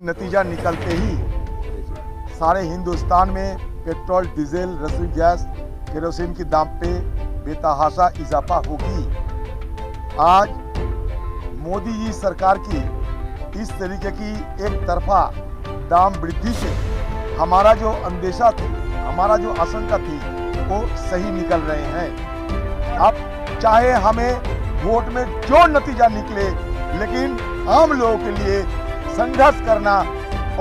नतीजा निकलते ही सारे हिंदुस्तान में पेट्रोल, डीजल, रसोई गैस, केरोसिन की दाम पे बेतहाशा इजाफा होगी। आज मोदी जी सरकार की इस तरीके की एक तरफा दाम वृद्धि से हमारा जो अंदेशा थी, हमारा जो आशंका थी, वो सही निकल रहे हैं। अब चाहे हमें वोट में जो नतीजा निकले, लेकिन आम लोगों के लिए संघर्ष करना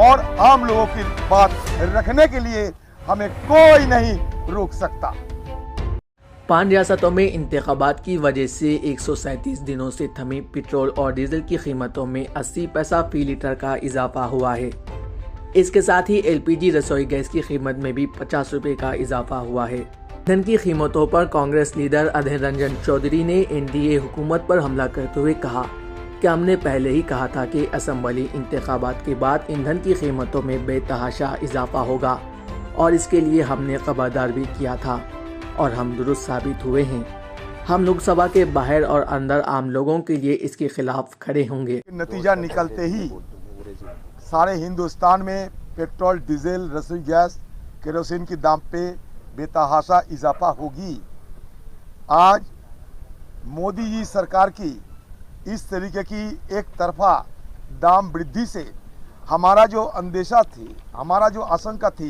और आम लोगों की बात रखने के लिए हमें कोई नहीं रोक सकता। 5 रियासतों में इंतखाबात की वजह से 137 दिनों से थमी पेट्रोल और डीजल की कीमतों में 80 पैसा फी लीटर का इजाफा हुआ है। इसके साथ ही एलपीजी रसोई गैस की कीमत में भी 50 रुपए का इजाफा हुआ है। ईंधन की कीमतों पर कांग्रेस लीडर अधीर रंजन चौधरी ने एनडीए हुकूमत पर हमला करते हुए कहा कि हमने पहले ही कहा था कि असेंबली इंतखाबात के बाद ईंधन की कीमतों में बेतहाशा इजाफा होगा और इसके लिए हमने खबरदार भी किया था और हम दुरुस्त साबित हुए हैं। हम लोकसभा के बाहर और अंदर आम लोगों के लिए इसके खिलाफ खड़े होंगे। नतीजा निकलते ही सारे हिंदुस्तान में पेट्रोल, डीजल, रसोई गैस, केरोसिन की दाम पे बेतहाशा इजाफा होगी। आज मोदी जी सरकार की इस तरीके की एक तरफा दाम वृद्धि से हमारा जो अंदेशा थी, हमारा जो आशंका थी,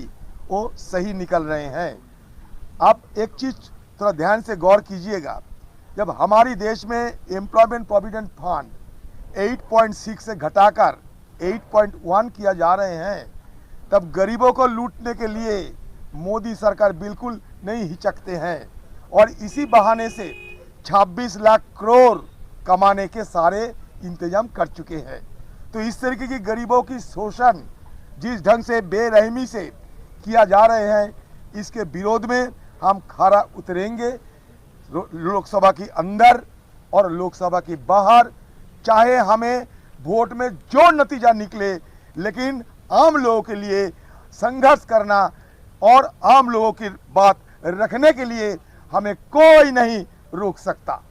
वो सही निकल रहे हैं। अब एक चीज थोड़ा ध्यान से गौर कीजिएगा, जब हमारी देश में एम्प्लॉयमेंट प्रोविडेंट फंड 8.6 से घटाकर 8.1 किया जा रहे हैं, तब गरीबों को लूटने के लिए मोदी सरकार बिल्कुल नहीं हिचकते हैं और इसी बहाने से 26 लाख करोड़ कमाने के सारे इंतजाम कर चुके हैं। तो इस तरीके की गरीबों की शोषण जिस ढंग से बेरहमी से किया जा रहे हैं, इसके विरोध में हम खरा उतरेंगे। लोकसभा के अंदर और लोकसभा के बाहर, चाहे हमें वोट में जो नतीजा निकले, लेकिन आम लोगों के लिए संघर्ष करना और आम लोगों की बात रखने के लिए हमें कोई नहीं रोक सकता।